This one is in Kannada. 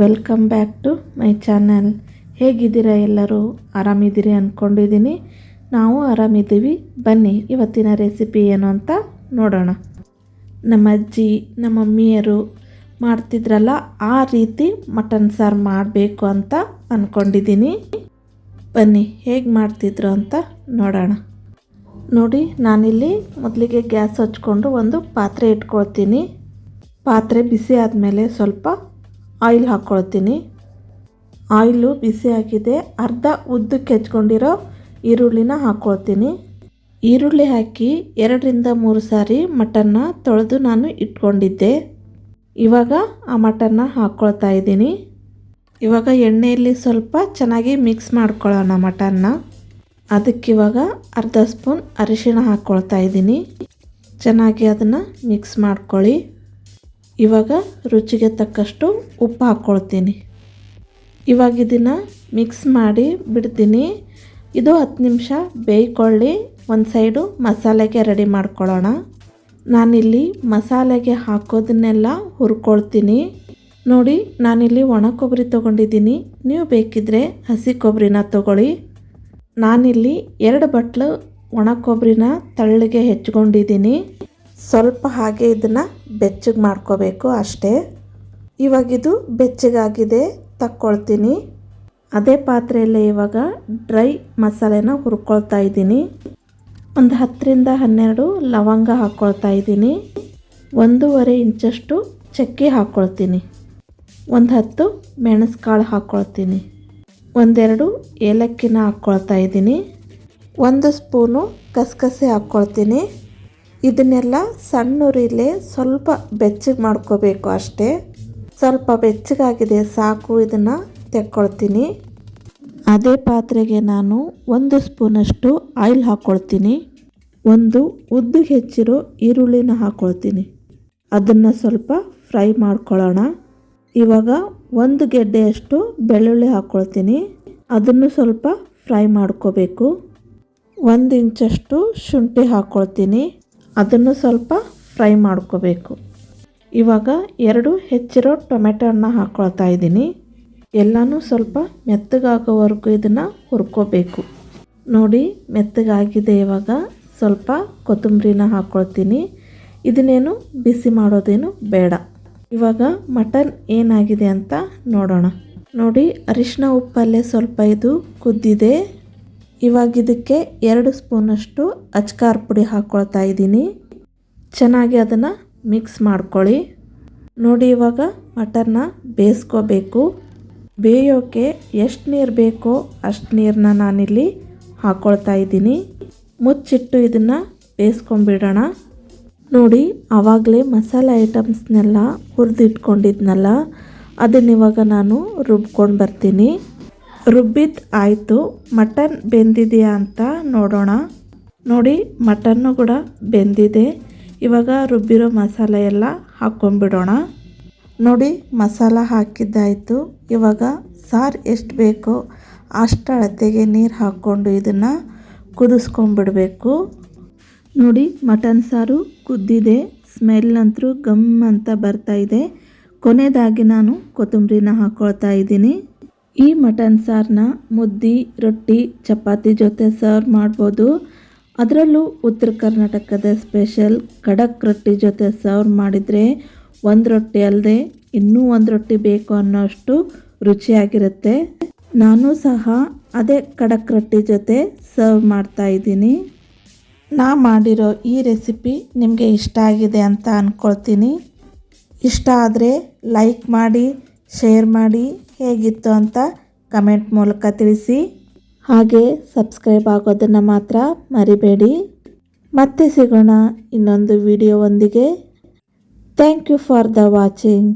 Welcome back to my channel. ಹೇಗಿದ್ದೀರಾ ಎಲ್ಲರೂ? ಆರಾಮಿದ್ದೀರಿ ಅಂದ್ಕೊಂಡಿದ್ದೀನಿ. ನಾವು ಆರಾಮಿದ್ದೀವಿ. ಬನ್ನಿ ಇವತ್ತಿನ ರೆಸಿಪಿ ಏನು ಅಂತ ನೋಡೋಣ. ನಮ್ಮ ಅಜ್ಜಿ ನಮ್ಮ ಮಮ್ಮಿಯರು ಮಾಡ್ತಿದ್ರಲ್ಲ, ಆ ರೀತಿ ಮಟನ್ ಸಾರು ಮಾಡಬೇಕು ಅಂತ ಅಂದ್ಕೊಂಡಿದ್ದೀನಿ. ಬನ್ನಿ ಹೇಗೆ ಮಾಡ್ತಿದ್ರು ಅಂತ ನೋಡೋಣ. ನೋಡಿ, ನಾನಿಲ್ಲಿ ಮೊದಲಿಗೆ ಗ್ಯಾಸ್ ಹಚ್ಕೊಂಡು ಒಂದು ಪಾತ್ರೆ ಇಟ್ಕೊಳ್ತೀನಿ. ಪಾತ್ರೆ ಬಿಸಿ ಆದಮೇಲೆ ಸ್ವಲ್ಪ ಆಯಿಲ್ ಹಾಕ್ಕೊಳ್ತೀನಿ. ಆಯಿಲು ಬಿಸಿ ಆಗಿದೆ. ಅರ್ಧ ಉದ್ದಕ್ಕೆ ಹೆಚ್ಕೊಂಡಿರೋ ಈರುಳ್ಳಿನ ಹಾಕ್ಕೊಳ್ತೀನಿ. ಈರುಳ್ಳಿ ಹಾಕಿ 2-3 ಸಾರಿ ಮಟನ್ನ ತೊಳೆದು ನಾನು ಇಟ್ಕೊಂಡಿದ್ದೆ. ಇವಾಗ ಆ ಮಟನ್ನ ಹಾಕ್ಕೊಳ್ತಾ ಇದ್ದೀನಿ. ಇವಾಗ ಎಣ್ಣೆಯಲ್ಲಿ ಸ್ವಲ್ಪ ಚೆನ್ನಾಗಿ ಮಿಕ್ಸ್ ಮಾಡ್ಕೊಳ್ಳೋಣ ಮಟನ್ನ. ಅದಕ್ಕಿವಾಗ ಅರ್ಧ ಸ್ಪೂನ್ ಅರಿಶಿಣ ಹಾಕ್ಕೊಳ್ತಾ ಇದ್ದೀನಿ. ಚೆನ್ನಾಗಿ ಅದನ್ನು ಮಿಕ್ಸ್ ಮಾಡ್ಕೊಳ್ಳಿ. ಇವಾಗ ರುಚಿಗೆ ತಕ್ಕಷ್ಟು ಉಪ್ಪು ಹಾಕ್ಕೊಳ್ತೀನಿ. ಇವಾಗ ಇದನ್ನು ಮಿಕ್ಸ್ ಮಾಡಿ ಬಿಡ್ತೀನಿ. ಇದು 10 ನಿಮಿಷ ಬೇಯ್ಕೊಳ್ಳಿ. ಒಂದು ಸೈಡು ಮಸಾಲೆಗೆ ರೆಡಿ ಮಾಡ್ಕೊಳ್ಳೋಣ. ನಾನಿಲ್ಲಿ ಮಸಾಲೆಗೆ ಹಾಕೋದನ್ನೆಲ್ಲ ಹುರ್ಕೊಳ್ತೀನಿ. ನೋಡಿ, ನಾನಿಲ್ಲಿ ಒಣ ಕೊಬ್ಬರಿ ತೊಗೊಂಡಿದ್ದೀನಿ. ನೀವು ಬೇಕಿದ್ದರೆ ಹಸಿ ಕೊಬ್ಬರಿನ ತೊಗೊಳ್ಳಿ. ನಾನಿಲ್ಲಿ 2 ಬಟ್ಲು ಒಣ ಕೊಬ್ಬರಿನ ತಳ್ಳಗೆ ಹೆಚ್ಕೊಂಡಿದ್ದೀನಿ. ಸ್ವಲ್ಪ ಹಾಗೆ ಇದನ್ನು ಬೆಚ್ಚಗೆ ಮಾಡ್ಕೋಬೇಕು ಅಷ್ಟೇ. ಇವಾಗಿದು ಬೆಚ್ಚಗಾಗಿದೆ, ತಕ್ಕೊಳ್ತೀನಿ. ಅದೇ ಪಾತ್ರೆಯಲ್ಲೇ ಇವಾಗ ಡ್ರೈ ಮಸಾಲೆನ ಹುರ್ಕೊಳ್ತಾ ಇದ್ದೀನಿ. ಒಂದು 10-12 ಲವಂಗ ಹಾಕ್ಕೊಳ್ತಾ ಇದ್ದೀನಿ. 1.5 ಇಂಚಷ್ಟು ಚಕ್ಕೆ ಹಾಕ್ಕೊಳ್ತೀನಿ. ಒಂದು 10 ಮೆಣಸುಕಾಳು ಹಾಕ್ಕೊಳ್ತೀನಿ. 1-2 ಏಲಕ್ಕಿನ ಹಾಕ್ಕೊಳ್ತಾ ಇದ್ದೀನಿ. 1 ಸ್ಪೂನು ಕಸಕಸೆ ಹಾಕ್ಕೊಳ್ತೀನಿ. ಇದನ್ನೆಲ್ಲ ಸಣ್ಣ ಉರಿಲೇ ಸ್ವಲ್ಪ ಬೆಚ್ಚಗೆ ಮಾಡ್ಕೋಬೇಕು ಅಷ್ಟೇ. ಸ್ವಲ್ಪ ಬೆಚ್ಚಗಾಗಿದೆ ಸಾಕು. ಇದನ್ನು ತೆಕ್ಕೊಳ್ತೀನಿ. ಅದೇ ಪಾತ್ರೆಗೆ ನಾನು 1 ಸ್ಪೂನಷ್ಟು ಆಯಿಲ್ ಹಾಕ್ಕೊಳ್ತೀನಿ. ಒಂದು ಉದ್ದಗೆ ಹೆಚ್ಚಿರೋ ಈರುಳ್ಳಿನ ಹಾಕ್ಕೊಳ್ತೀನಿ. ಅದನ್ನು ಸ್ವಲ್ಪ ಫ್ರೈ ಮಾಡ್ಕೊಳ್ಳೋಣ. ಇವಾಗ 1 ಗೆಡ್ಡೆಯಷ್ಟು ಬೆಳ್ಳುಳ್ಳಿ ಹಾಕ್ಕೊಳ್ತೀನಿ. ಅದನ್ನು ಸ್ವಲ್ಪ ಫ್ರೈ ಮಾಡ್ಕೋಬೇಕು. 1 ಇಂಚಷ್ಟು ಶುಂಠಿ ಹಾಕ್ಕೊಳ್ತೀನಿ. ಅದನ್ನು ಸ್ವಲ್ಪ ಫ್ರೈ ಮಾಡ್ಕೋಬೇಕು. ಇವಾಗ 2 ಹೆಚ್ಚಿರೋ ಟೊಮೆಟೊ ಹಣ್ಣು ಹಾಕ್ಕೊಳ್ತಾ ಇದ್ದೀನಿ. ಎಲ್ಲನೂ ಸ್ವಲ್ಪ ಮೆತ್ತಗಾಗೋವರೆಗೂ ಇದನ್ನು ಹುರ್ಕೋಬೇಕು. ನೋಡಿ, ಮೆತ್ತಗಾಗಿದೆ. ಇವಾಗ ಸ್ವಲ್ಪ ಕೊತ್ತಂಬರಿನ ಹಾಕ್ಕೊಳ್ತೀನಿ. ಇದನ್ನೇನು ಬಿಸಿ ಮಾಡೋದೇನು ಬೇಡ. ಇವಾಗ ಮಟನ್ ಏನಾಗಿದೆ ಅಂತ ನೋಡೋಣ. ನೋಡಿ, ಅರಿಶಿನ ಉಪ್ಪಲ್ಲೇ ಸ್ವಲ್ಪ ಇದು ಕುದ್ದಿದೆ. ಇವಾಗ ಇದಕ್ಕೆ 2 ಸ್ಪೂನಷ್ಟು ಅಚ್ಕಾರ್ ಪುಡಿ ಹಾಕ್ಕೊಳ್ತಾ ಇದ್ದೀನಿ. ಚೆನ್ನಾಗಿ ಅದನ್ನು ಮಿಕ್ಸ್ ಮಾಡ್ಕೊಳ್ಳಿ. ನೋಡಿ, ಇವಾಗ ಮಟನ್ನ ಬೇಯಿಸ್ಕೋಬೇಕು. ಬೇಯೋಕ್ಕೆ ಎಷ್ಟು ನೀರು ಬೇಕೋ ಅಷ್ಟು ನೀರನ್ನ ನಾನಿಲ್ಲಿ ಹಾಕ್ಕೊಳ್ತಾ ಇದ್ದೀನಿ. ಮುಚ್ಚಿಟ್ಟು ಇದನ್ನು ಬೇಯಿಸ್ಕೊಂಬಿಡೋಣ. ನೋಡಿ, ಆವಾಗಲೇ ಮಸಾಲೆ ಐಟಮ್ಸ್ನೆಲ್ಲ ಹುರಿದಿಟ್ಕೊಂಡಿದ್ನಲ್ಲ, ಅದನ್ನಿವಾಗ ನಾನು ರುಬ್ಕೊಂಡು ಬರ್ತೀನಿ. ರುಬ್ಬಿದ್ದು ಆಯಿತು. ಮಟನ್ ಬೆಂದಿದೆಯಾ ಅಂತ ನೋಡೋಣ. ನೋಡಿ, ಮಟನ್ನು ಕೂಡ ಬೆಂದಿದೆ. ಇವಾಗ ರುಬ್ಬಿರೋ ಮಸಾಲೆ ಎಲ್ಲ ಹಾಕ್ಕೊಂಬಿಡೋಣ. ನೋಡಿ, ಮಸಾಲ ಹಾಕಿದ್ದಾಯಿತು. ಇವಾಗ ಸಾರು ಎಷ್ಟು ಬೇಕೋ ಅಷ್ಟು ಅಳತೆಗೆ ನೀರು ಹಾಕ್ಕೊಂಡು ಇದನ್ನು ಕುದಿಸ್ಕೊಂಬಿಡಬೇಕು. ನೋಡಿ, ಮಟನ್ ಸಾರು ಕುದ್ದಿದೆ. ಸ್ಮೆಲ್ ಅಂತೂ ಗಮ್ ಅಂತ ಬರ್ತಾಯಿದೆ. ಕೊನೆಯದಾಗಿ ನಾನು ಕೊತ್ತಂಬರಿನ ಹಾಕ್ಕೊಳ್ತಾ ಇದ್ದೀನಿ. ಈ ಮಟನ್ ಸಾರನ್ನ ಮುದ್ದೆ, ರೊಟ್ಟಿ, ಚಪಾತಿ ಜೊತೆ ಸರ್ವ್ ಮಾಡ್ಬೋದು. ಅದರಲ್ಲೂ ಉತ್ತರ ಕರ್ನಾಟಕದ ಸ್ಪೆಷಲ್ ಖಡಕ್ ರೊಟ್ಟಿ ಜೊತೆ ಸರ್ವ್ ಮಾಡಿದರೆ ಒಂದು ರೊಟ್ಟಿ ಅಲ್ಲದೆ ಇನ್ನೂ ಒಂದು ರೊಟ್ಟಿ ಬೇಕು ಅನ್ನೋಷ್ಟು ರುಚಿಯಾಗಿರುತ್ತೆ. ನಾನು ಸಹ ಅದೇ ಖಡಕ್ ರೊಟ್ಟಿ ಜೊತೆ ಸರ್ವ್ ಮಾಡ್ತಾ ಇದ್ದೀನಿ. ನಾ ಮಾಡಿರೋ ಈ ರೆಸಿಪಿ ನಿಮಗೆ ಇಷ್ಟ ಆಗಿದೆ ಅಂತ ಅಂದ್ಕೊಳ್ತೀನಿ. ಇಷ್ಟ ಆದರೆ ಲೈಕ್ ಮಾಡಿ, ಶೇರ್ ಮಾಡಿ, ಹೇಗಿತ್ತು ಅಂತ ಕಮೆಂಟ್ ಮೂಲಕ ತಿಳಿಸಿ. ಹಾಗೆ ಸಬ್ಸ್ಕ್ರೈಬ್ ಆಗೋದನ್ನು ಮಾತ್ರ ಮರಿಬೇಡಿ. ಮತ್ತೆ ಸಿಗೋಣ ಇನ್ನೊಂದು ವಿಡಿಯೋವೊಂದಿಗೆ. Thank you for the watching.